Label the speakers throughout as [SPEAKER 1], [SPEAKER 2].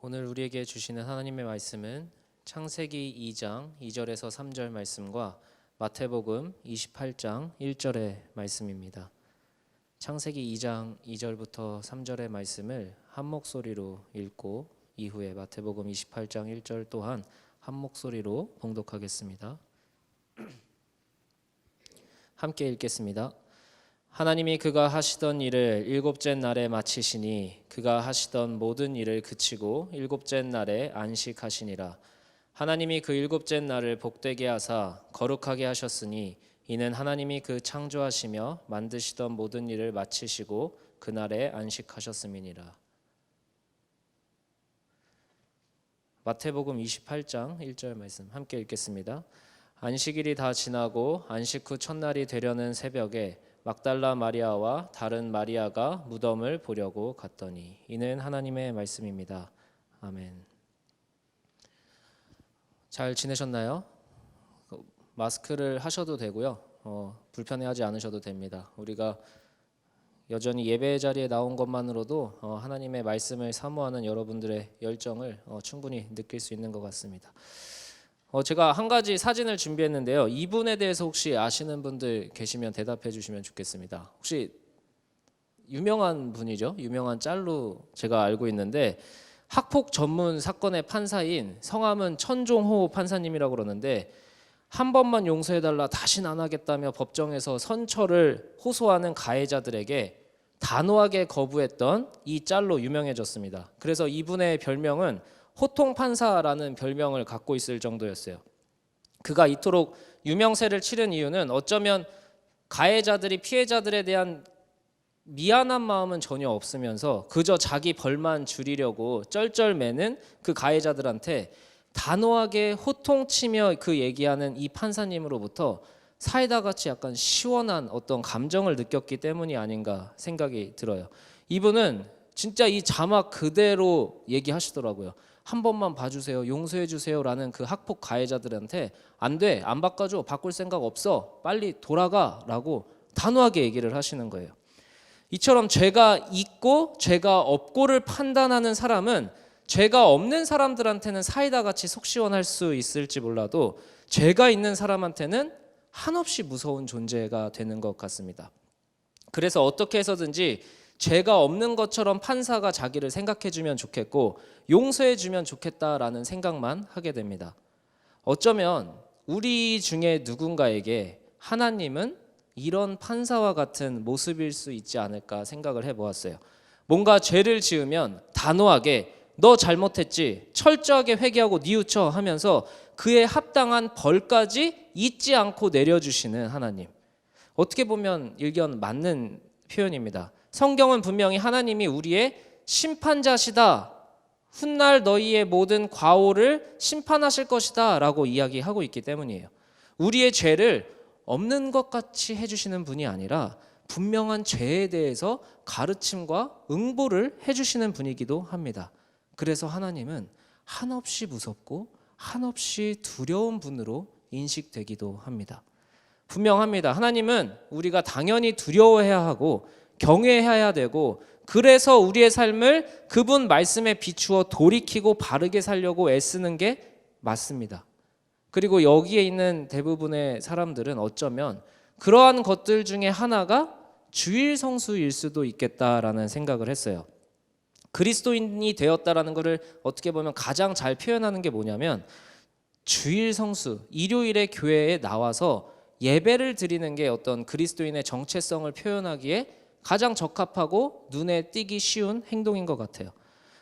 [SPEAKER 1] 오늘 우리에게 주시는 하나님의 말씀은 창세기 2장 2절에서 3절 말씀과 마태복음 28장 1절의 말씀입니다. 창세기 2장 2절부터 3절의 말씀을 한 목소리로 읽고 이후에 마태복음 28장 1절 또한 한 목소리로 봉독하겠습니다. 함께 읽겠습니다. 하나님이 그가 하시던 일을 일곱째 날에 마치시니 그가 하시던 모든 일을 그치고 일곱째 날에 안식하시니라. 하나님이 그 일곱째 날을 복되게 하사 거룩하게 하셨으니 이는 하나님이 그 창조하시며 만드시던 모든 일을 마치시고 그날에 안식하셨음이니라. 마태복음 28장 1절 말씀 함께 읽겠습니다. 안식일이 다 지나고 안식 후 첫날이 되려는 새벽에 막달라 마리아와 다른 마리아가 무덤을 보려고 갔더니 이는 하나님의 말씀입니다. 아멘. 잘 지내셨나요? 마스크를 하셔도 되고요. 불편해하지 않으셔도 됩니다. 우리가 여전히 예배 자리에 나온 것만으로도 하나님의 말씀을 사모하는 여러분들의 열정을 충분히 느낄 수 있는 것 같습니다. 제가 한 가지 사진을 준비했는데요. 이분에 대해서 혹시 아시는 분들 계시면 대답해 주시면 좋겠습니다. 혹시 유명한 분이죠. 유명한 짤로 제가 알고 있는데 학폭 전문 사건의 판사인 성함은 천종호 판사님이라고 그러는데 한 번만 용서해달라 다신 안 하겠다며 법정에서 선처를 호소하는 가해자들에게 단호하게 거부했던 이 짤로 유명해졌습니다. 그래서 이분의 별명은 호통판사라는 별명을 갖고 있을 정도였어요. 그가 이토록 유명세를 치른 이유는 어쩌면 가해자들이 피해자들에 대한 미안한 마음은 전혀 없으면서 그저 자기 벌만 줄이려고 쩔쩔매는 그 가해자들한테 단호하게 호통치며 그 얘기하는 이 판사님으로부터 사이다같이 약간 시원한 어떤 감정을 느꼈기 때문이 아닌가 생각이 들어요. 이분은 진짜 이 자막 그대로 얘기하시더라고요. 한 번만 봐주세요, 용서해 주세요라는 그 학폭 가해자들한테 안 돼, 안 바꿔줘, 바꿀 생각 없어, 빨리 돌아가라고 단호하게 얘기를 하시는 거예요. 이처럼 죄가 있고 죄가 없고를 판단하는 사람은 죄가 없는 사람들한테는 사이다같이 속 시원할 수 있을지 몰라도 죄가 있는 사람한테는 한없이 무서운 존재가 되는 것 같습니다. 그래서 어떻게 해서든지 죄가 없는 것처럼 판사가 자기를 생각해주면 좋겠고 용서해주면 좋겠다라는 생각만 하게 됩니다. 어쩌면 우리 중에 누군가에게 하나님은 이런 판사와 같은 모습일 수 있지 않을까 생각을 해보았어요. 뭔가 죄를 지으면 단호하게 너 잘못했지, 철저하게 회개하고 뉘우쳐 하면서 그에 합당한 벌까지 잊지 않고 내려주시는 하나님. 어떻게 보면 일견 맞는 표현입니다. 성경은 분명히 하나님이 우리의 심판자시다, 훗날 너희의 모든 과오를 심판하실 것이다 라고 이야기하고 있기 때문이에요. 우리의 죄를 없는 것 같이 해주시는 분이 아니라 분명한 죄에 대해서 가르침과 응보를 해주시는 분이기도 합니다. 그래서 하나님은 한없이 무섭고 한없이 두려운 분으로 인식되기도 합니다. 분명합니다. 하나님은 우리가 당연히 두려워해야 하고 경외해야 되고 그래서 우리의 삶을 그분 말씀에 비추어 돌이키고 바르게 살려고 애쓰는 게 맞습니다. 그리고 여기에 있는 대부분의 사람들은 어쩌면 그러한 것들 중에 하나가 주일 성수일 수도 있겠다라는 생각을 했어요. 그리스도인이 되었다라는 것을 어떻게 보면 가장 잘 표현하는 게 뭐냐면 주일 성수, 일요일에 교회에 나와서 예배를 드리는 게 어떤 그리스도인의 정체성을 표현하기에 가장 적합하고 눈에 띄기 쉬운 행동인 것 같아요.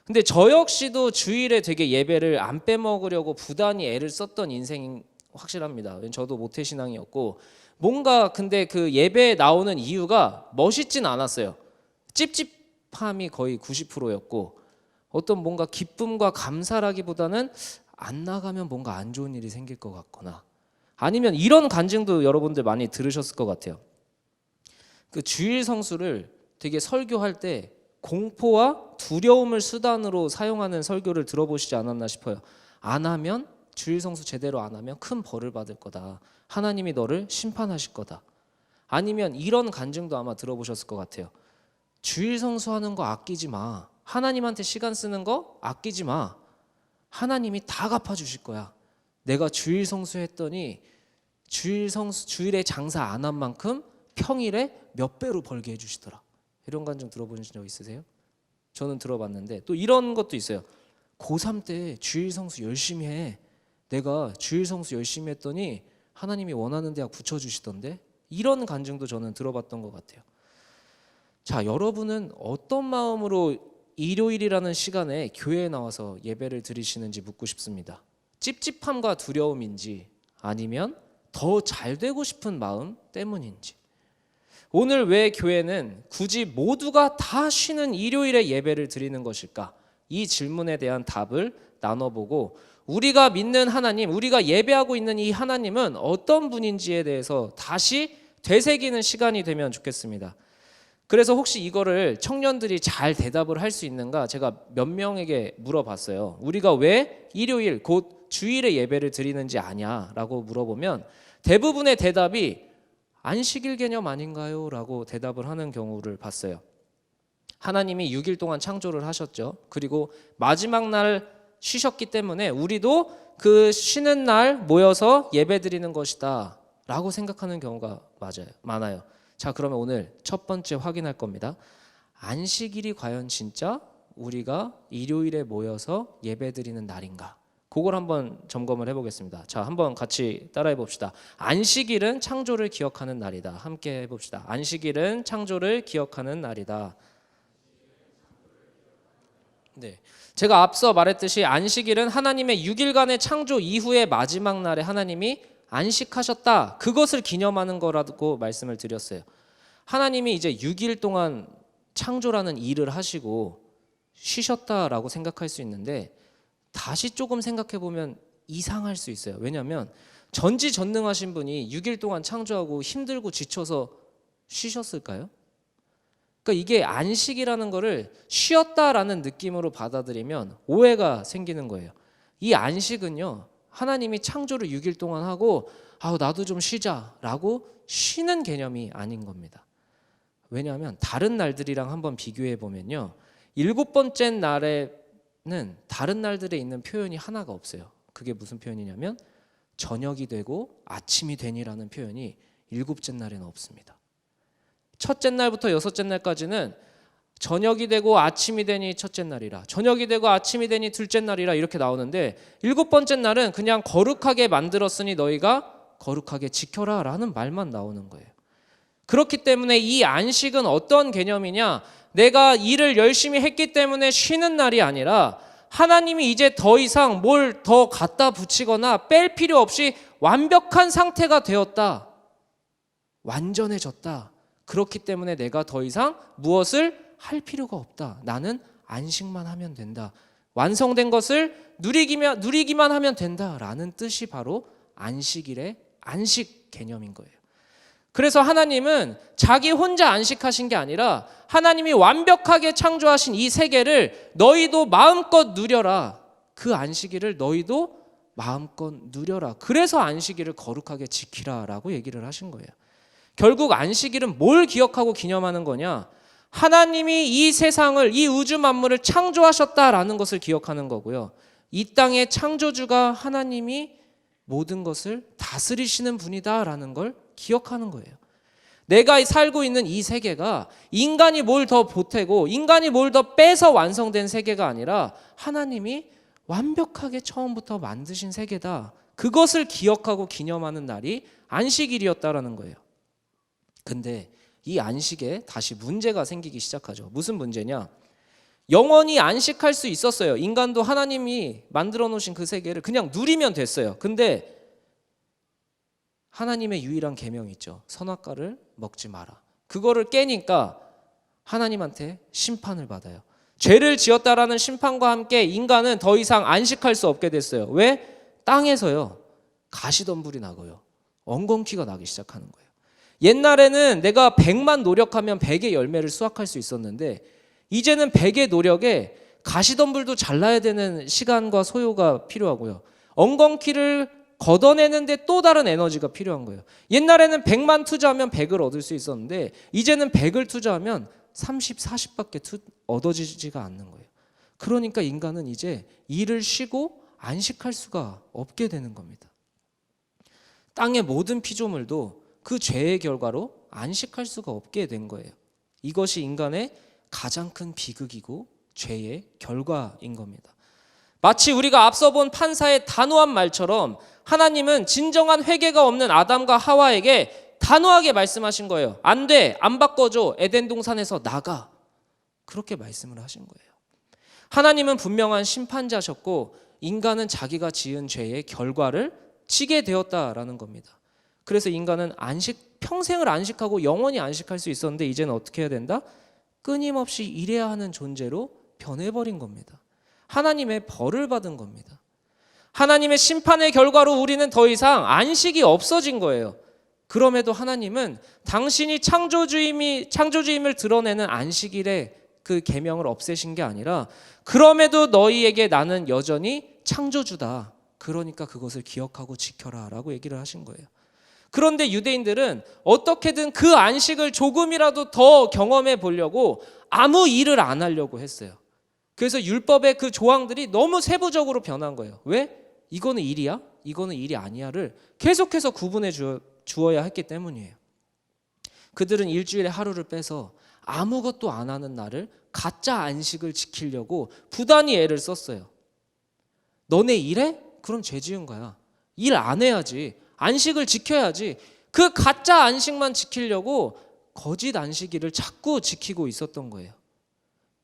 [SPEAKER 1] 근데 저 역시도 주일에 되게 예배를 안 빼먹으려고 부단히 애를 썼던 인생이 확실합니다. 저도 모태신앙이었고 뭔가 근데 그 예배에 나오는 이유가 멋있진 않았어요. 찝찝함이 거의 90%였고 어떤 뭔가 기쁨과 감사라기보다는 안 나가면 뭔가 안 좋은 일이 생길 것 같거나 아니면 이런 간증도 여러분들 많이 들으셨을 것 같아요. 그 주일 성수를 되게 설교할 때 공포와 두려움을 수단으로 사용하는 설교를 들어보시지 않았나 싶어요. 안 하면 주일 성수 제대로 안 하면 큰 벌을 받을 거다. 하나님이 너를 심판하실 거다. 아니면 이런 간증도 아마 들어보셨을 것 같아요. 주일 성수하는 거 아끼지 마. 하나님한테 시간 쓰는 거 아끼지 마. 하나님이 다 갚아주실 거야. 내가 주일 성수했더니 주일에 장사 안 한 만큼 평일에 몇 배로 벌게 해주시더라. 이런 간증 들어보신 적 있으세요? 저는 들어봤는데 또 이런 것도 있어요. 고3 때 주일 성수 열심히 해. 내가 주일 성수 열심히 했더니 하나님이 원하는 대학 붙여주시던데. 이런 간증도 저는 들어봤던 것 같아요. 자, 여러분은 어떤 마음으로 일요일이라는 시간에 교회에 나와서 예배를 드리시는지 묻고 싶습니다. 찝찝함과 두려움인지 아니면 더 잘 되고 싶은 마음 때문인지. 오늘 왜 교회는 굳이 모두가 다 쉬는 일요일에 예배를 드리는 것일까? 이 질문에 대한 답을 나눠보고 우리가 믿는 하나님, 우리가 예배하고 있는 이 하나님은 어떤 분인지에 대해서 다시 되새기는 시간이 되면 좋겠습니다. 그래서 혹시 이거를 청년들이 잘 대답을 할 수 있는가 제가 몇 명에게 물어봤어요. 우리가 왜 일요일 곧 주일에 예배를 드리는지 아냐라고 물어보면 대부분의 대답이 안식일 개념 아닌가요? 라고 대답을 하는 경우를 봤어요. 하나님이 6일 동안 창조를 하셨죠. 그리고 마지막 날 쉬셨기 때문에 우리도 그 쉬는 날 모여서 예배 드리는 것이다 라고 생각하는 경우가 많아요. 자, 그러면 오늘 첫 번째 확인할 겁니다. 안식일이 과연 진짜 우리가 일요일에 모여서 예배 드리는 날인가? 그걸 한번 점검을 해보겠습니다. 자, 한번 같이 따라해 봅시다. 안식일은 창조를 기억하는 날이다. 함께 해봅시다. 안식일은 창조를 기억하는 날이다. 네, 제가 앞서 말했듯이 안식일은 하나님의 6일간의 창조 이후의 마지막 날에 하나님이 안식하셨다. 그것을 기념하는 거라고 말씀을 드렸어요. 하나님이 이제 6일 동안 창조라는 일을 하시고 쉬셨다라고 생각할 수 있는데 다시 조금 생각해 보면 이상할 수 있어요. 왜냐하면 전지전능하신 분이 6일 동안 창조하고 힘들고 지쳐서 쉬셨을까요? 그러니까 이게 안식이라는 거를 쉬었다라는 느낌으로 받아들이면 오해가 생기는 거예요. 이 안식은요, 하나님이 창조를 6일 동안 하고 나도 좀 쉬자라고 쉬는 개념이 아닌 겁니다. 왜냐하면 다른 날들이랑 한번 비교해 보면요, 7번째 날에는 다른 날들에 있는 표현이 하나가 없어요. 그게 무슨 표현이냐면 저녁이 되고 아침이 되니라는 표현이 7째 날에는 없습니다. 첫째 날부터 여섯째 날까지는 저녁이 되고 아침이 되니 첫째 날이라, 저녁이 되고 아침이 되니 둘째 날이라 이렇게 나오는데 7번째 날은 그냥 거룩하게 만들었으니 너희가 거룩하게 지켜라 라는 말만 나오는 거예요. 그렇기 때문에 이 안식은 어떤 개념이냐, 내가 일을 열심히 했기 때문에 쉬는 날이 아니라 하나님이 이제 더 이상 뭘 더 갖다 붙이거나 뺄 필요 없이 완벽한 상태가 되었다, 완전해졌다. 그렇기 때문에 내가 더 이상 무엇을 할 필요가 없다. 나는 안식만 하면 된다. 완성된 것을 누리기만 하면 된다라는 뜻이 바로 안식일의 안식 개념인 거예요. 그래서 하나님은 자기 혼자 안식하신 게 아니라 하나님이 완벽하게 창조하신 이 세계를 너희도 마음껏 누려라. 그 안식일을 너희도 마음껏 누려라. 그래서 안식일을 거룩하게 지키라라고 얘기를 하신 거예요. 결국 안식일은 뭘 기억하고 기념하는 거냐? 하나님이 이 세상을, 이 우주 만물을 창조하셨다라는 것을 기억하는 거고요. 이 땅의 창조주가 하나님이 모든 것을 다스리시는 분이다라는 걸 기억하는 거예요. 내가 살고 있는 이 세계가 인간이 뭘 더 보태고 인간이 뭘 더 빼서 완성된 세계가 아니라 하나님이 완벽하게 처음부터 만드신 세계다. 그것을 기억하고 기념하는 날이 안식일이었다라는 거예요. 근데 이 안식에 다시 문제가 생기기 시작하죠. 무슨 문제냐? 영원히 안식할 수 있었어요. 인간도 하나님이 만들어 놓으신 그 세계를 그냥 누리면 됐어요. 근데 하나님의 유일한 계명이 있죠. 선악과를 먹지 마라. 그거를 깨니까 하나님한테 심판을 받아요. 죄를 지었다라는 심판과 함께 인간은 더 이상 안식할 수 없게 됐어요. 왜? 땅에서요, 가시덤불이 나고요, 엉겅퀴가 나기 시작하는 거예요. 옛날에는 내가 100만 노력하면 100의 열매를 수확할 수 있었는데 이제는 100의 노력에 가시덤불도 잘라야 되는 시간과 소요가 필요하고요, 엉겅퀴를 걷어내는데 또 다른 에너지가 필요한 거예요. 옛날에는 100만 투자하면 100을 얻을 수 있었는데 이제는 100을 투자하면 30, 40밖에 얻어지지가 않는 거예요. 그러니까 인간은 이제 일을 쉬고 안식할 수가 없게 되는 겁니다. 땅의 모든 피조물도 그 죄의 결과로 안식할 수가 없게 된 거예요. 이것이 인간의 가장 큰 비극이고 죄의 결과인 겁니다. 마치 우리가 앞서 본 판사의 단호한 말처럼 하나님은 진정한 회개가 없는 아담과 하와에게 단호하게 말씀하신 거예요. 안 돼, 안 바꿔줘, 에덴 동산에서 나가. 그렇게 말씀을 하신 거예요. 하나님은 분명한 심판자셨고 인간은 자기가 지은 죄의 결과를 지게 되었다라는 겁니다. 그래서 인간은 평생을 안식하고 영원히 안식할 수 있었는데 이제는 어떻게 해야 된다? 끊임없이 일해야 하는 존재로 변해버린 겁니다. 하나님의 벌을 받은 겁니다. 하나님의 심판의 결과로 우리는 더 이상 안식이 없어진 거예요. 그럼에도 하나님은 당신이 창조주임을 드러내는 안식일의 그 계명을 없애신 게 아니라 그럼에도 너희에게 나는 여전히 창조주다. 그러니까 그것을 기억하고 지켜라 라고 얘기를 하신 거예요. 그런데 유대인들은 어떻게든 그 안식을 조금이라도 더 경험해 보려고 아무 일을 안 하려고 했어요. 그래서 율법의 그 조항들이 너무 세부적으로 변한 거예요. 왜? 이거는 일이야? 이거는 일이 아니야를 계속해서 구분해 주어야 했기 때문이에요. 그들은 일주일에 하루를 빼서 아무것도 안 하는 날을 가짜 안식을 지키려고 부단히 애를 썼어요. 너네 일해? 그럼 죄 지은 거야. 일 안 해야지. 안식을 지켜야지. 그 가짜 안식만 지키려고 거짓 안식일을 자꾸 지키고 있었던 거예요.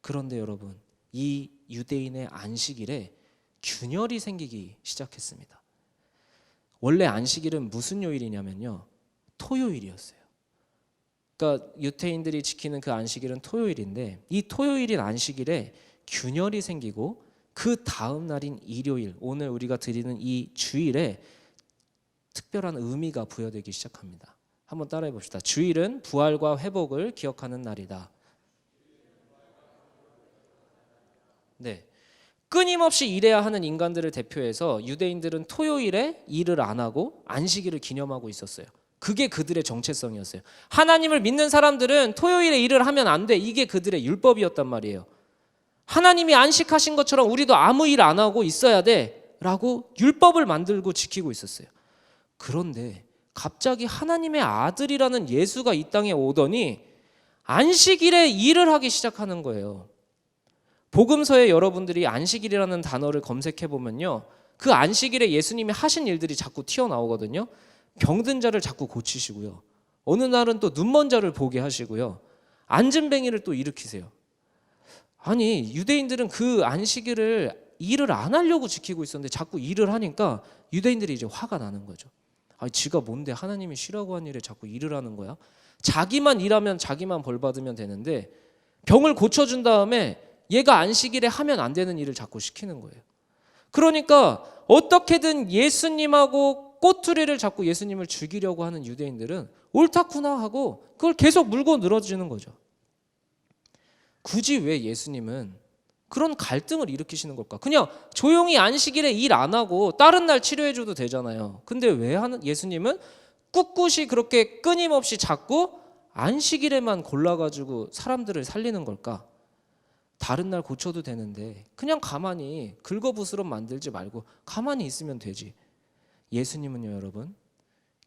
[SPEAKER 1] 그런데 여러분, 이 유대인의 안식일에 균열이 생기기 시작했습니다. 원래 안식일은 무슨 요일이냐면요, 토요일이었어요. 그러니까 유대인들이 지키는 그 안식일은 토요일인데 이 토요일인 안식일에 균열이 생기고 그 다음 날인 일요일, 오늘 우리가 드리는 이 주일에 특별한 의미가 부여되기 시작합니다. 한번 따라해 봅시다. 주일은 부활과 회복을 기억하는 날이다. 네, 끊임없이 일해야 하는 인간들을 대표해서 유대인들은 토요일에 일을 안 하고 안식일을 기념하고 있었어요. 그게 그들의 정체성이었어요. 하나님을 믿는 사람들은 토요일에 일을 하면 안 돼. 이게 그들의 율법이었단 말이에요. 하나님이 안식하신 것처럼 우리도 아무 일 안 하고 있어야 돼 라고 율법을 만들고 지키고 있었어요. 그런데 갑자기 하나님의 아들이라는 예수가 이 땅에 오더니 안식일에 일을 하기 시작하는 거예요. 복음서에 여러분들이 안식일이라는 단어를 검색해 보면요, 그 안식일에 예수님이 하신 일들이 자꾸 튀어나오거든요. 병든 자를 자꾸 고치시고요, 어느 날은 또 눈먼 자를 보게 하시고요, 앉은뱅이를 또 일으키세요. 아니, 유대인들은 그 안식일을 일을 안 하려고 지키고 있었는데 자꾸 일을 하니까 유대인들이 이제 화가 나는 거죠. 아니, 지가 뭔데 하나님이 쉬라고 한 일에 자꾸 일을 하는 거야? 자기만 일하면 자기만 벌 받으면 되는데 병을 고쳐준 다음에 얘가 안식일에 하면 안 되는 일을 자꾸 시키는 거예요. 그러니까 어떻게든 예수님하고 꼬투리를 잡고 예수님을 죽이려고 하는 유대인들은 옳다구나 하고 그걸 계속 물고 늘어지는 거죠. 굳이 왜 예수님은 그런 갈등을 일으키시는 걸까? 그냥 조용히 안식일에 일 안 하고 다른 날 치료해줘도 되잖아요. 근데 왜 예수님은 꿋꿋이 그렇게 끊임없이 자꾸 안식일에만 골라가지고 사람들을 살리는 걸까? 다른 날 고쳐도 되는데 그냥 가만히 긁어부스럼 만들지 말고 가만히 있으면 되지. 예수님은요, 여러분,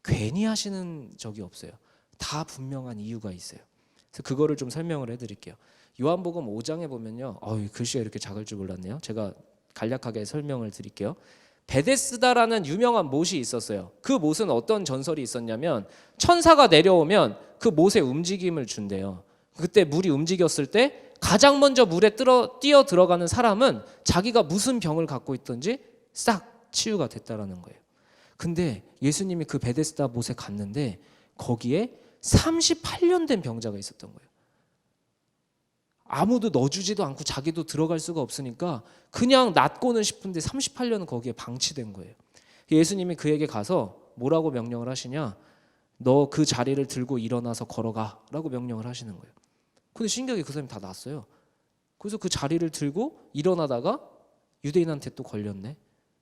[SPEAKER 1] 괜히 하시는 적이 없어요. 다 분명한 이유가 있어요. 그래서 그거를 좀 설명을 해드릴게요. 요한복음 5장에 보면요, 글씨가 이렇게 작을 줄 몰랐네요. 제가 간략하게 설명을 드릴게요. 베데스다라는 유명한 못이 있었어요. 그 못은 어떤 전설이 있었냐면 천사가 내려오면 그 못에 움직임을 준대요. 그때 물이 움직였을 때 가장 먼저 물에 뛰어 들어가는 사람은 자기가 무슨 병을 갖고 있든지 싹 치유가 됐다라는 거예요. 근데 예수님이 그 베데스다 못에 갔는데 거기에 38년 된 병자가 있었던 거예요. 아무도 넣어주지도 않고 자기도 들어갈 수가 없으니까 그냥 낫고는 싶은데 38년은 거기에 방치된 거예요. 예수님이 그에게 가서 뭐라고 명령을 하시냐? 너 그 자리를 들고 일어나서 걸어가 라고 명령을 하시는 거예요. 근데 신기하게 그 사람이 다 낫어요. 그래서 그 자리를 들고 일어나다가 유대인한테 또 걸렸네.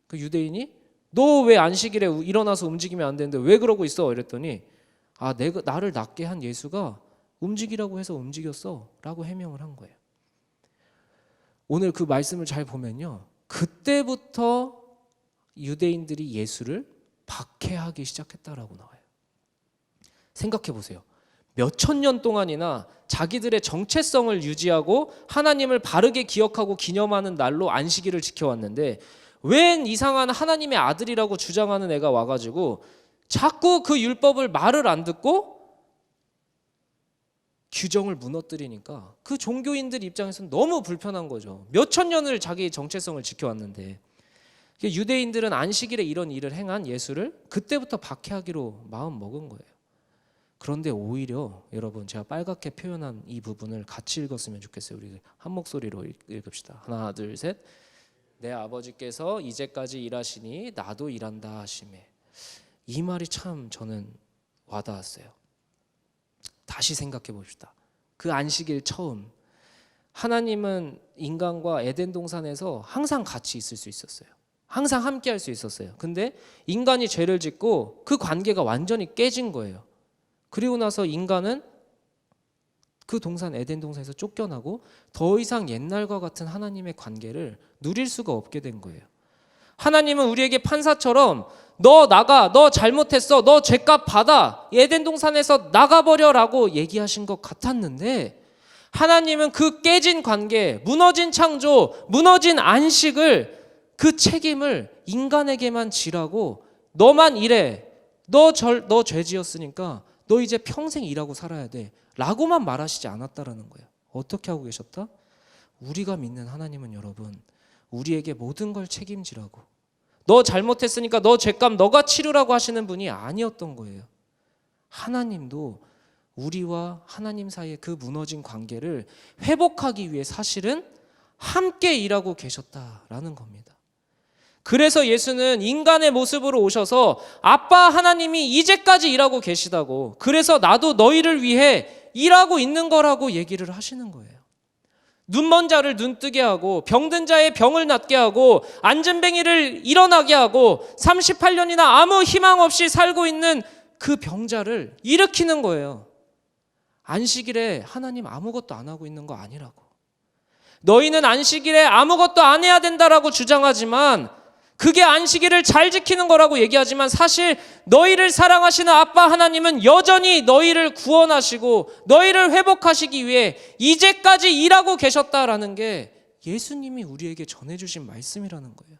[SPEAKER 1] 그 유대인이 너 왜 안식일에 일어나서 움직이면 안 되는데 왜 그러고 있어? 이랬더니 나를 낫게 한 예수가 움직이라고 해서 움직였어 라고 해명을 한 거예요. 오늘 그 말씀을 잘 보면요, 그때부터 유대인들이 예수를 박해하기 시작했다라고 나와요. 생각해 보세요. 몇천 년 동안이나 자기들의 정체성을 유지하고 하나님을 바르게 기억하고 기념하는 날로 안식일을 지켜왔는데, 웬 이상한 하나님의 아들이라고 주장하는 애가 와가지고 자꾸 그 율법을 말을 안 듣고 규정을 무너뜨리니까 그 종교인들 입장에서는 너무 불편한 거죠. 몇천 년을 자기 정체성을 지켜왔는데, 유대인들은 안식일에 이런 일을 행한 예수를 그때부터 박해하기로 마음 먹은 거예요. 그런데 오히려 여러분, 제가 빨갛게 표현한 이 부분을 같이 읽었으면 좋겠어요. 우리 한 목소리로 읽읍시다. 하나 둘 셋. 내 아버지께서 이제까지 일하시니 나도 일한다 하시매. 이 말이 참 저는 와닿았어요. 다시 생각해 봅시다. 그 안식일 처음, 하나님은 인간과 에덴 동산에서 항상 같이 있을 수 있었어요. 항상 함께 할 수 있었어요. 근데 인간이 죄를 짓고 그 관계가 완전히 깨진 거예요. 그리고 나서 인간은 그 동산, 에덴 동산에서 쫓겨나고 더 이상 옛날과 같은 하나님의 관계를 누릴 수가 없게 된 거예요. 하나님은 우리에게 판사처럼 너 나가, 너 잘못했어, 너 죄값 받아, 에덴 동산에서 나가버려라고 얘기하신 것 같았는데, 하나님은 그 깨진 관계, 무너진 창조, 무너진 안식을, 그 책임을 인간에게만 지라고, 너만 일해, 너 죄 지었으니까 너 이제 평생 일하고 살아야 돼 라고만 말하시지 않았다라는 거예요. 어떻게 하고 계셨다? 우리가 믿는 하나님은 여러분, 우리에게 모든 걸 책임지라고, 너 잘못했으니까 너 죄값 너가 치르라고 하시는 분이 아니었던 거예요. 하나님도 우리와 하나님 사이의 그 무너진 관계를 회복하기 위해 사실은 함께 일하고 계셨다라는 겁니다. 그래서 예수는 인간의 모습으로 오셔서 아빠 하나님이 이제까지 일하고 계시다고, 그래서 나도 너희를 위해 일하고 있는 거라고 얘기를 하시는 거예요. 눈먼 자를 눈뜨게 하고, 병든 자의 병을 낫게 하고, 안진뱅이를 일어나게 하고, 38년이나 아무 희망 없이 살고 있는 그 병자를 일으키는 거예요. 안식일에 하나님 아무것도 안 하고 있는 거 아니라고. 너희는 안식일에 아무것도 안 해야 된다라고 주장하지만, 그게 안식일을 잘 지키는 거라고 얘기하지만, 사실 너희를 사랑하시는 아빠 하나님은 여전히 너희를 구원하시고 너희를 회복하시기 위해 이제까지 일하고 계셨다라는 게 예수님이 우리에게 전해주신 말씀이라는 거예요.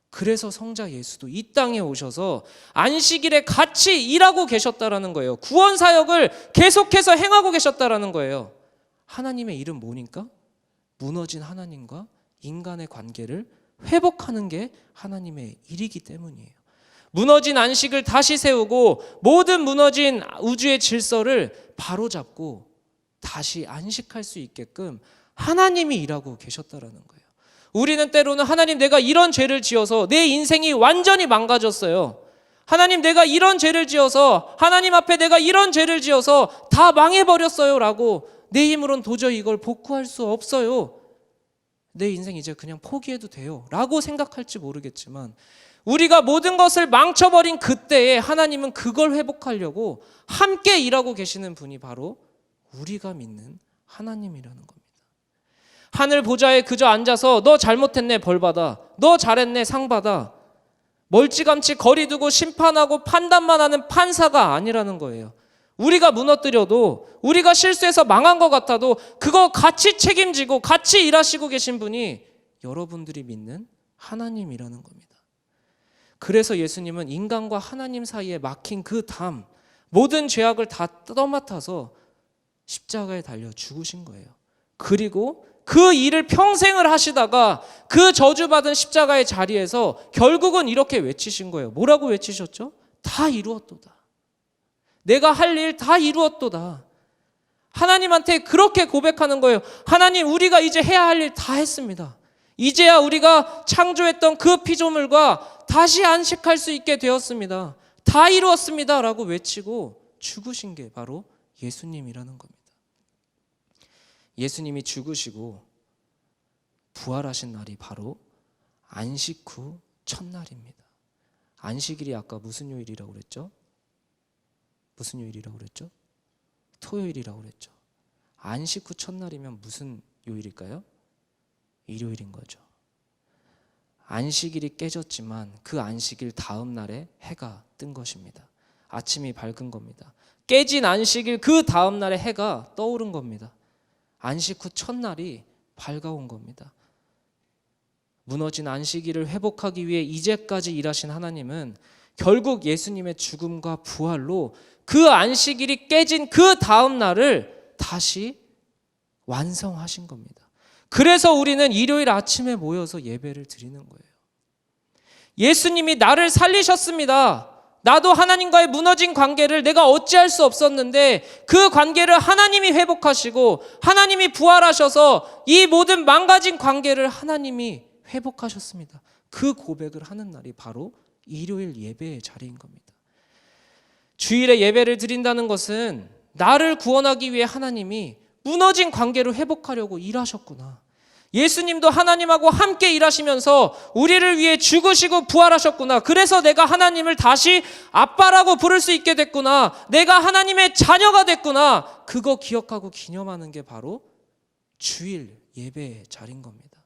[SPEAKER 1] 그래서 성자 예수도 이 땅에 오셔서 안식일에 같이 일하고 계셨다라는 거예요. 구원 사역을 계속해서 행하고 계셨다라는 거예요. 하나님의 일은 뭐니까? 무너진 하나님과 인간의 관계를 회복하는 게 하나님의 일이기 때문이에요. 무너진 안식을 다시 세우고 모든 무너진 우주의 질서를 바로잡고 다시 안식할 수 있게끔 하나님이 일하고 계셨다라는 거예요. 우리는 때로는 하나님, 내가 이런 죄를 지어서 내 인생이 완전히 망가졌어요. 하나님, 내가 이런 죄를 지어서, 하나님 앞에 내가 이런 죄를 지어서 다 망해버렸어요 라고, 내 힘으로는 도저히 이걸 복구할 수 없어요, 내 인생 이제 그냥 포기해도 돼요 라고 생각할지 모르겠지만, 우리가 모든 것을 망쳐버린 그때에 하나님은 그걸 회복하려고 함께 일하고 계시는 분이 바로 우리가 믿는 하나님이라는 겁니다. 하늘 보좌에 그저 앉아서 너 잘못했네 벌 받아, 너 잘했네 상 받아, 멀찌감치 거리 두고 심판하고 판단만 하는 판사가 아니라는 거예요. 우리가 무너뜨려도, 우리가 실수해서 망한 것 같아도 그거 같이 책임지고 같이 일하시고 계신 분이 여러분들이 믿는 하나님이라는 겁니다. 그래서 예수님은 인간과 하나님 사이에 막힌 그 담, 모든 죄악을 다 떠맡아서 십자가에 달려 죽으신 거예요. 그리고 그 일을 평생을 하시다가 그 저주받은 십자가의 자리에서 결국은 이렇게 외치신 거예요. 뭐라고 외치셨죠? 다 이루었도다. 내가 할 일 다 이루었도다. 하나님한테 그렇게 고백하는 거예요. 하나님, 우리가 이제 해야 할 일 다 했습니다. 이제야 우리가 창조했던 그 피조물과 다시 안식할 수 있게 되었습니다. 다 이루었습니다 라고 외치고 죽으신 게 바로 예수님이라는 겁니다. 예수님이 죽으시고 부활하신 날이 바로 안식 후 첫날입니다. 안식일이 아까 무슨 요일이라고 그랬죠? 무슨 요일이라고 그랬죠? 토요일이라고 그랬죠. 안식 후 첫날이면 무슨 요일일까요? 일요일인 거죠. 안식일이 깨졌지만 그 안식일 다음 날에 해가 뜬 것입니다. 아침이 밝은 겁니다. 깨진 안식일 그 다음 날에 해가 떠오른 겁니다. 안식 후 첫날이 밝아온 겁니다. 무너진 안식일을 회복하기 위해 이제까지 일하신 하나님은 결국 예수님의 죽음과 부활로 그 안식일이 깨진 그 다음 날을 다시 완성하신 겁니다. 그래서 우리는 일요일 아침에 모여서 예배를 드리는 거예요. 예수님이 나를 살리셨습니다. 나도 하나님과의 무너진 관계를 내가 어찌할 수 없었는데 그 관계를 하나님이 회복하시고 하나님이 부활하셔서 이 모든 망가진 관계를 하나님이 회복하셨습니다. 그 고백을 하는 날이 바로 일요일 예배의 자리인 겁니다. 주일에 예배를 드린다는 것은 나를 구원하기 위해 하나님이 무너진 관계를 회복하려고 일하셨구나. 예수님도 하나님하고 함께 일하시면서 우리를 위해 죽으시고 부활하셨구나. 그래서 내가 하나님을 다시 아빠라고 부를 수 있게 됐구나. 내가 하나님의 자녀가 됐구나. 그거 기억하고 기념하는 게 바로 주일 예배의 자리인 겁니다.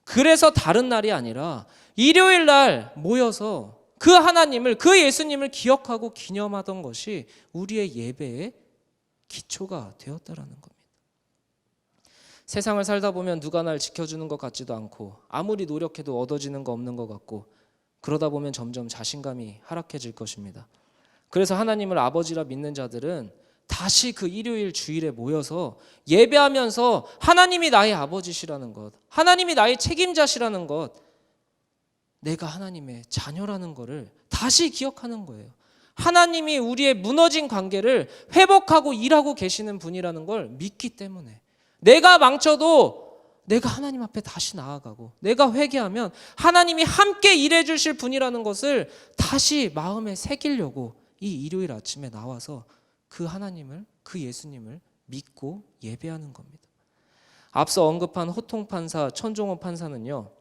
[SPEAKER 1] 그래서 다른 날이 아니라 일요일 날 모여서 그 하나님을, 그 예수님을 기억하고 기념하던 것이 우리의 예배의 기초가 되었다라는 겁니다. 세상을 살다 보면 누가 날 지켜주는 것 같지도 않고 아무리 노력해도 얻어지는 거 없는 것 같고 그러다 보면 점점 자신감이 하락해질 것입니다. 그래서 하나님을 아버지라 믿는 자들은 다시 그 일요일 주일에 모여서 예배하면서 하나님이 나의 아버지시라는 것, 하나님이 나의 책임자시라는 것, 내가 하나님의 자녀라는 것을 다시 기억하는 거예요. 하나님이 우리의 무너진 관계를 회복하고 일하고 계시는 분이라는 걸 믿기 때문에 내가 망쳐도 내가 하나님 앞에 다시 나아가고 내가 회개하면 하나님이 함께 일해 주실 분이라는 것을 다시 마음에 새기려고 이 일요일 아침에 나와서 그 하나님을, 그 예수님을 믿고 예배하는 겁니다. 앞서 언급한 호통판사 천종호 판사는요,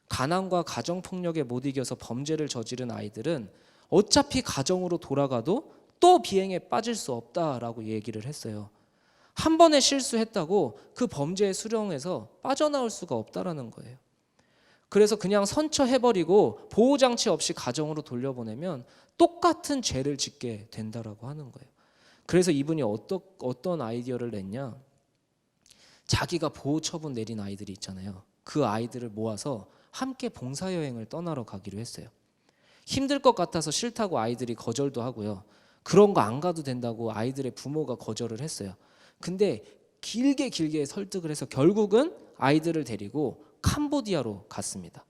[SPEAKER 1] 가난과 가정폭력에 못 이겨서 범죄를 저지른 아이들은 어차피 가정으로 돌아가도 또 비행에 빠질 수 없다라고 얘기를 했어요. 한 번에 실수했다고 그 범죄의 수렁에서 빠져나올 수가 없다라는 거예요. 그래서 그냥 선처해버리고 보호장치 없이 가정으로 돌려보내면 똑같은 죄를 짓게 된다라고 하는 거예요. 그래서 이분이 어떤 아이디어를 냈냐, 자기가 보호 처분 내린 아이들이 있잖아요. 그 아이들을 모아서 함께 봉사여행을 떠나러 가기로 했어요. 힘들 것 같아서 싫다고 아이들이 거절도 하고요. 그런 거 안 가도 된다고 아이들의 부모가 거절을 했어요. 근데 길게 설득을 해서 결국은 아이들을 데리고 캄보디아로 갔습니다.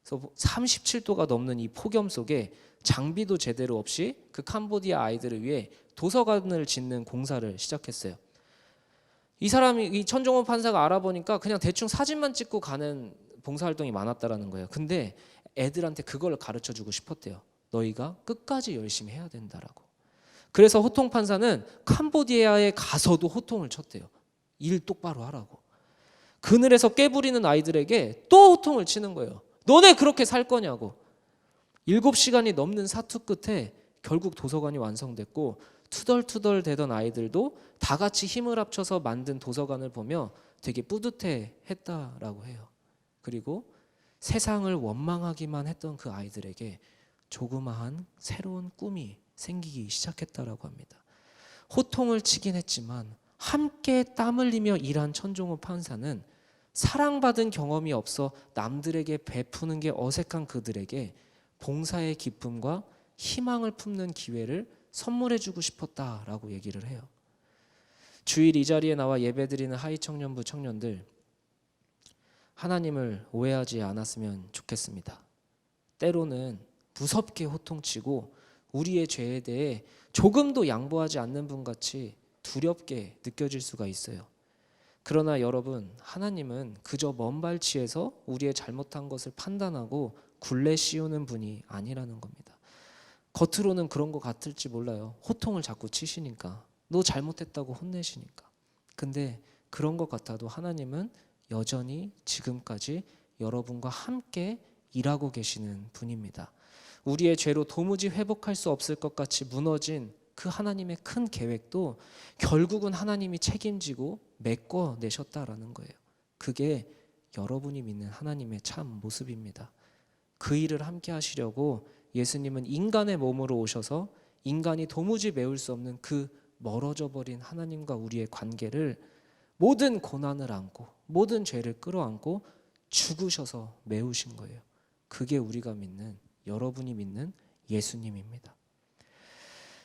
[SPEAKER 1] 그래서 37도가 넘는 이 폭염 속에 장비도 제대로 없이 그 캄보디아 아이들을 위해 도서관을 짓는 공사를 시작했어요. 이 천종호 판사가 알아보니까 그냥 대충 사진만 찍고 가는 봉사활동이 많았다라는 거예요. 근데 애들한테 그걸 가르쳐주고 싶었대요. 너희가 끝까지 열심히 해야 된다라고. 그래서 호통 판사는 캄보디아에 가서도 호통을 쳤대요. 일 똑바로 하라고. 그늘에서 깨부리는 아이들에게 또 호통을 치는 거예요. 너네 그렇게 살 거냐고. 7시간이 넘는 사투 끝에 결국 도서관이 완성됐고 투덜투덜 대던 아이들도 다 같이 힘을 합쳐서 만든 도서관을 보며 되게 뿌듯해 했다라고 해요. 그리고 세상을 원망하기만 했던 그 아이들에게 조그마한 새로운 꿈이 생기기 시작했다라고 합니다. 호통을 치긴 했지만 함께 땀 흘리며 일한 천종호 판사는 사랑받은 경험이 없어 남들에게 베푸는 게 어색한 그들에게 봉사의 기쁨과 희망을 품는 기회를 선물해주고 싶었다라고 얘기를 해요. 주일 이 자리에 나와 예배드리는 하이청년부 청년들, 하나님을 오해하지 않았으면 좋겠습니다. 때로는 무섭게 호통치고 우리의 죄에 대해 조금도 양보하지 않는 분같이 두렵게 느껴질 수가 있어요. 그러나 여러분, 하나님은 그저 먼 발치에서 우리의 잘못한 것을 판단하고 굴레 씌우는 분이 아니라는 겁니다. 겉으로는 그런 것 같을지 몰라요. 호통을 자꾸 치시니까, 너 잘못했다고 혼내시니까. 근데 그런 것 같아도 하나님은 여전히 지금까지 여러분과 함께 일하고 계시는 분입니다. 우리의 죄로 도무지 회복할 수 없을 것 같이 무너진 그 하나님의 큰 계획도 결국은 하나님이 책임지고 메꿔내셨다라는 거예요. 그게 여러분이 믿는 하나님의 참 모습입니다. 그 일을 함께 하시려고 예수님은 인간의 몸으로 오셔서 인간이 도무지 메울 수 없는 그 멀어져 버린 하나님과 우리의 관계를 모든 고난을 안고 모든 죄를 끌어안고 죽으셔서 메우신 거예요. 그게 우리가 믿는, 여러분이 믿는 예수님입니다.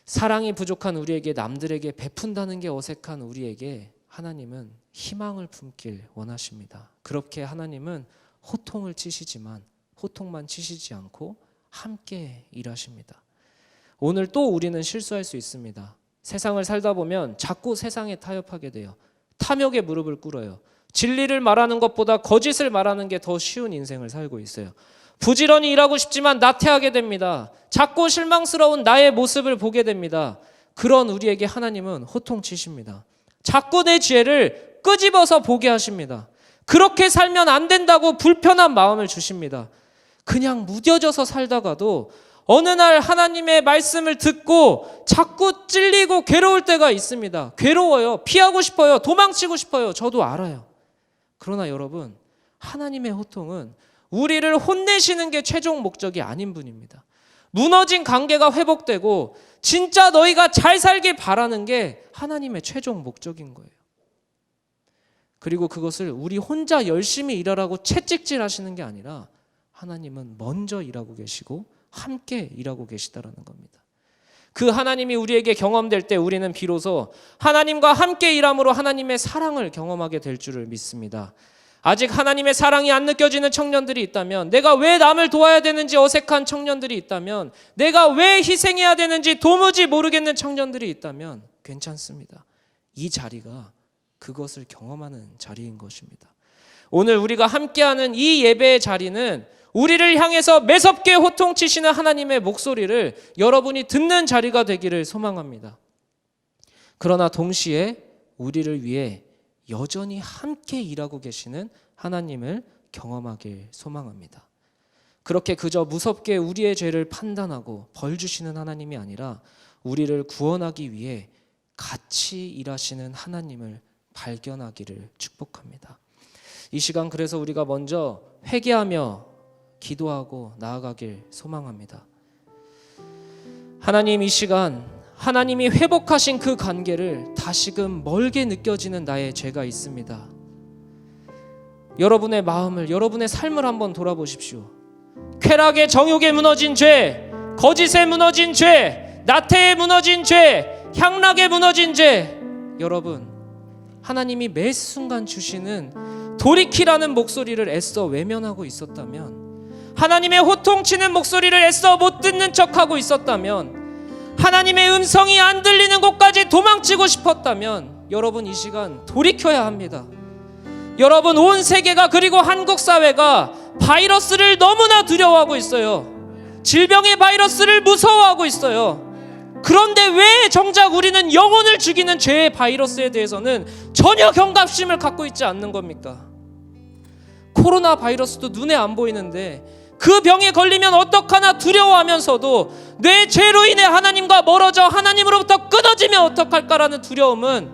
[SPEAKER 1] 사랑이 부족한 우리에게, 남들에게 베푼다는 게 어색한 우리에게 하나님은 희망을 품길 원하십니다. 그렇게 하나님은 호통을 치시지만 호통만 치시지 않고 함께 일하십니다. 오늘 또 우리는 실수할 수 있습니다. 세상을 살다 보면 자꾸 세상에 타협하게 돼요. 탐욕에 무릎을 꿇어요. 진리를 말하는 것보다 거짓을 말하는 게 더 쉬운 인생을 살고 있어요. 부지런히 일하고 싶지만 나태하게 됩니다. 자꾸 실망스러운 나의 모습을 보게 됩니다. 그런 우리에게 하나님은 호통치십니다. 자꾸 내 죄를 끄집어서 보게 하십니다. 그렇게 살면 안 된다고 불편한 마음을 주십니다. 그냥 무뎌져서 살다가도 어느 날 하나님의 말씀을 듣고 자꾸 찔리고 괴로울 때가 있습니다. 괴로워요. 피하고 싶어요. 도망치고 싶어요. 저도 알아요. 그러나 여러분, 하나님의 호통은 우리를 혼내시는 게 최종 목적이 아닌 분입니다. 무너진 관계가 회복되고 진짜 너희가 잘 살길 바라는 게 하나님의 최종 목적인 거예요. 그리고 그것을 우리 혼자 열심히 일하라고 채찍질 하시는 게 아니라 하나님은 먼저 일하고 계시고 함께 일하고 계시다라는 겁니다. 그 하나님이 우리에게 경험될 때 우리는 비로소 하나님과 함께 일함으로 하나님의 사랑을 경험하게 될 줄을 믿습니다. 아직 하나님의 사랑이 안 느껴지는 청년들이 있다면, 내가 왜 남을 도와야 되는지 어색한 청년들이 있다면, 내가 왜 희생해야 되는지 도무지 모르겠는 청년들이 있다면 괜찮습니다. 이 자리가 그것을 경험하는 자리인 것입니다. 오늘 우리가 함께하는 이 예배의 자리는 우리를 향해서 매섭게 호통치시는 하나님의 목소리를 여러분이 듣는 자리가 되기를 소망합니다. 그러나 동시에 우리를 위해 여전히 함께 일하고 계시는 하나님을 경험하길 소망합니다. 그렇게 그저 무섭게 우리의 죄를 판단하고 벌 주시는 하나님이 아니라 우리를 구원하기 위해 같이 일하시는 하나님을 발견하기를 축복합니다. 이 시간 그래서 우리가 먼저 회개하며 기도하고 나아가길 소망합니다. 하나님, 이 시간 하나님이 회복하신 그 관계를 다시금 멀게 느껴지는 나의 죄가 있습니다. 여러분의 마음을, 여러분의 삶을 한번 돌아보십시오. 쾌락의 정욕에 무너진 죄, 거짓에 무너진 죄, 나태에 무너진 죄, 향락에 무너진 죄. 여러분, 하나님이 매 순간 주시는 돌이키라는 목소리를 애써 외면하고 있었다면, 하나님의 호통치는 목소리를 애써 못 듣는 척하고 있었다면, 하나님의 음성이 안 들리는 곳까지 도망치고 싶었다면 여러분, 이 시간 돌이켜야 합니다. 여러분, 온 세계가, 그리고 한국 사회가 바이러스를 너무나 두려워하고 있어요. 질병의 바이러스를 무서워하고 있어요. 그런데 왜 정작 우리는 영혼을 죽이는 죄의 바이러스에 대해서는 전혀 경각심을 갖고 있지 않는 겁니까? 코로나 바이러스도 눈에 안 보이는데 그 병에 걸리면 어떡하나 두려워하면서도 내 죄로 인해 하나님과 멀어져 하나님으로부터 끊어지면 어떡할까라는 두려움은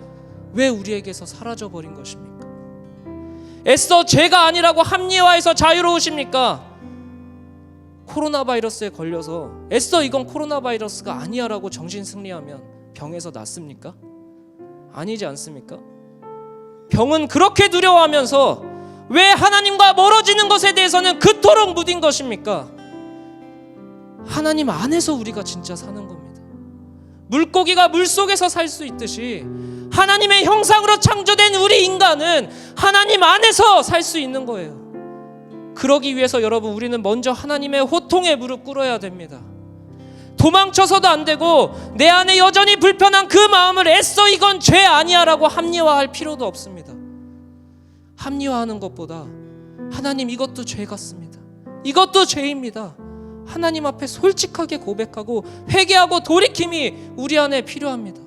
[SPEAKER 1] 왜 우리에게서 사라져버린 것입니까? 애써 죄가 아니라고 합리화해서 자유로우십니까? 코로나 바이러스에 걸려서 애써 이건 코로나 바이러스가 아니야라고 정신승리하면 병에서 낫습니까? 아니지 않습니까? 병은 그렇게 두려워하면서 왜 하나님과 멀어지는 것에 대해서는 그토록 무딘 것입니까? 하나님 안에서 우리가 진짜 사는 겁니다. 물고기가 물속에서 살 수 있듯이 하나님의 형상으로 창조된 우리 인간은 하나님 안에서 살 수 있는 거예요. 그러기 위해서 여러분, 우리는 먼저 하나님의 호통에 무릎 꿇어야 됩니다. 도망쳐서도 안 되고 내 안에 여전히 불편한 그 마음을 애써 이건 죄 아니야 라고 합리화할 필요도 없습니다. 합리화하는 것보다 하나님, 이것도 죄 같습니다. 이것도 죄입니다. 하나님 앞에 솔직하게 고백하고 회개하고 돌이킴이 우리 안에 필요합니다.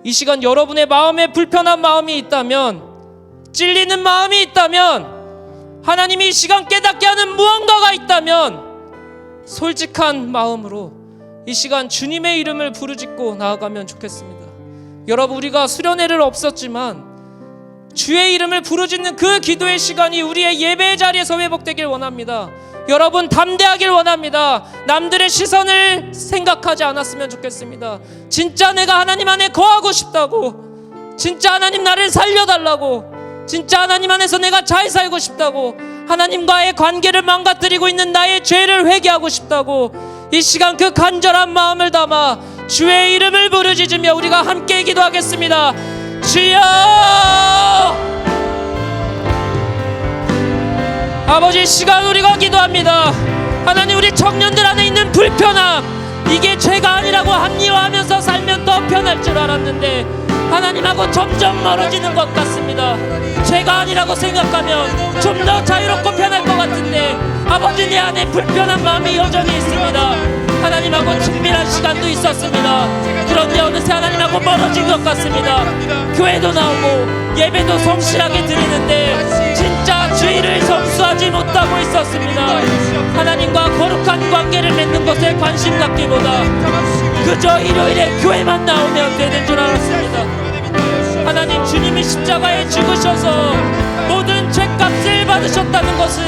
[SPEAKER 1] 이 시간 여러분의 마음에 불편한 마음이 있다면, 찔리는 마음이 있다면, 하나님이 이 시간 깨닫게 하는 무언가가 있다면 솔직한 마음으로 이 시간 주님의 이름을 부르짖고 나아가면 좋겠습니다. 여러분, 우리가 수련회를 없었지만 주의 이름을 부르짖는 그 기도의 시간이 우리의 예배의 자리에서 회복되길 원합니다. 여러분, 담대하길 원합니다. 남들의 시선을 생각하지 않았으면 좋겠습니다. 진짜 내가 하나님 안에 거하고 싶다고, 진짜 하나님 나를 살려달라고, 진짜 하나님 안에서 내가 잘 살고 싶다고, 하나님과의 관계를 망가뜨리고 있는 나의 죄를 회개하고 싶다고, 이 시간 그 간절한 마음을 담아 주의 이름을 부르짖으며 우리가 함께 기도하겠습니다. 주여! 아버지, 시간 우리가 기도합니다. 하나님, 우리 청년들 안에 있는 불편함, 이게 죄가 아니라고 합리화하면서 살면 더 편할 줄 알았는데 하나님하고 점점 멀어지는 것 같습니다. 죄가 아니라고 생각하면 좀 더 자유롭고 편할 것 같은데 아버지, 내 안에 불편한 마음이 여전히 있습니다. 하나님하고 친밀한 시간도 있었습니다. 그런데 어느새 하나님하고 멀어진 것 같습니다. 교회도 나오고 예배도 성실하게 드리는데 진짜 주의를 성수하지 못하고 있었습니다. 하나님과 거룩한 관계를 맺는 것에 관심 갖기보다 그저 일요일에 교회만 나오면 되는 줄 알았습니다. 하나님, 주님이 십자가에 죽으셔서 모든 죄값을 받으셨다는 것은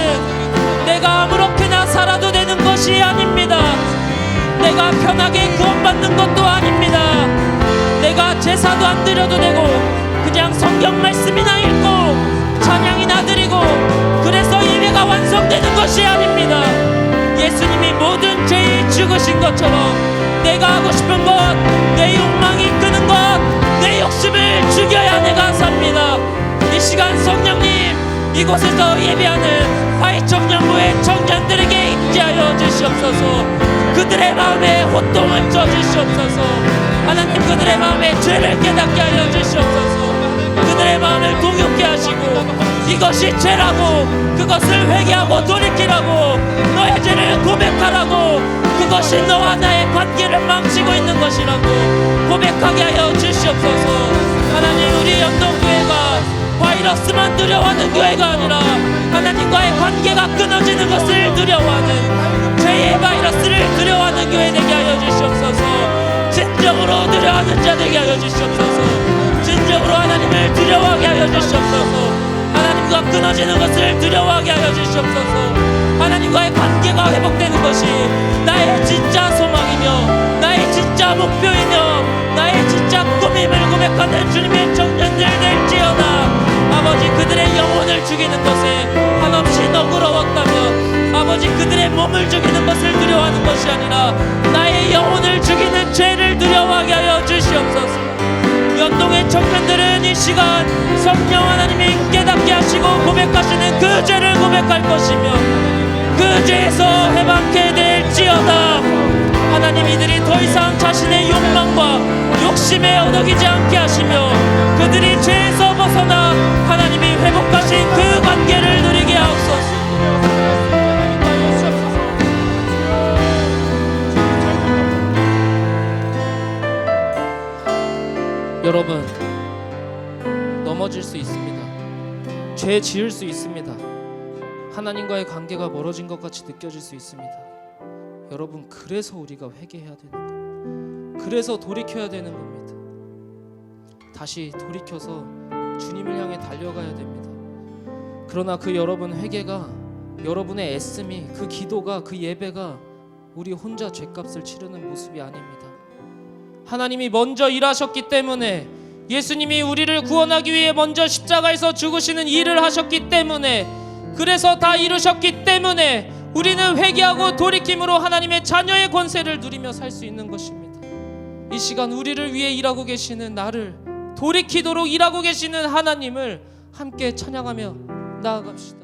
[SPEAKER 1] 내가 아무렇게나 살아도 되는 것이 아닙니다. 내가 편하게 구원받는 것도 아닙니다. 내가 제사도 안 드려도 되고 그냥 성경 말씀이나 읽고 찬양이나 드리고 그래서 예배가 완성되는 것이 아닙니다. 예수님이 모든 죄에 죽으신 것처럼 내가 하고 싶은 것, 내 욕망이 끄는 것, 내 욕심을 죽여야 내가 삽니다. 이 시간 성령님, 이곳에서 예배하는 화이청년부의 청년들에게 임재하여 주시옵소서. 그들의 마음에 호통을 줘 주시옵소서. 하나님, 그들의 마음에 죄를 깨닫게 하여 주시옵소서. 그들의 마음을 동요케 하시고 이것이 죄라고, 그것을 회개하고 돌이키라고, 너의 죄를 고백하라고, 그것이 너와 나의 관계를 망치고 있는 것이라고 고백하게 하여 주시옵소서. 하나님, 우리 연동교회가 바이러스만 두려워하는 교회가 아니라 하나님과의 관계가 끊어지는 것을 두려워하는, 죄의 바이러스를 두려워하는 교회 되게 하여 주시옵소서. 진정으로 두려워하는 자 되게 하여 주시옵소서. 진정으로 하나님을 두려워하게 하여 주시옵소서. 하나님과 끊어지는 것을 두려워하게 하여 주시옵소서. 하나님과의 관계가 회복되는 것이 나의 진짜 소망이며 나의 진짜 목표이며 나의 진짜 꿈임을 고백하는 주님의 청년들 될지어다. 아버지, 그들의 영혼을 죽이는 것에 한없이 너그러웠다면 아버지, 그들의 몸을 죽이는 것을 두려워하는 것이 아니라 나의 영혼을 죽이는 죄를 두려워하게 하여 주시옵소서. 연동의 청년들은 이 시간 성령 하나님이 깨닫게 하시고 고백하시는 그 죄를 고백할 것이며 그 죄에서 해방케 될지어다. 하나님, 이들이 더 이상 자신의 욕망과 욕심에 얻어기지 않게 하시며 그들이 죄에서 벗어나 하나님이 회복하신 그 관계를 누리게 하옵소서. 여러분, 넘어질 수 있습니다. 죄 지을 수 있습니다. 하나님과의 관계가 멀어진 것 같이 느껴질 수 있습니다. 여러분, 그래서 우리가 회개해야 되는 것, 그래서 돌이켜야 되는 겁니다. 다시 돌이켜서 주님을 향해 달려가야 됩니다. 그러나 그 여러분 회개가, 여러분의 애씀이, 그 기도가, 그 예배가 우리 혼자 죄값을 치르는 모습이 아닙니다. 하나님이 먼저 일하셨기 때문에, 예수님이 우리를 구원하기 위해 먼저 십자가에서 죽으시는 일을 하셨기 때문에, 그래서 다 이루셨기 때문에 우리는 회개하고 돌이킴으로 하나님의 자녀의 권세를 누리며 살 수 있는 것입니다. 이 시간 우리를 위해 일하고 계시는, 나를 돌이키도록 일하고 계시는 하나님을 함께 찬양하며 나아갑시다.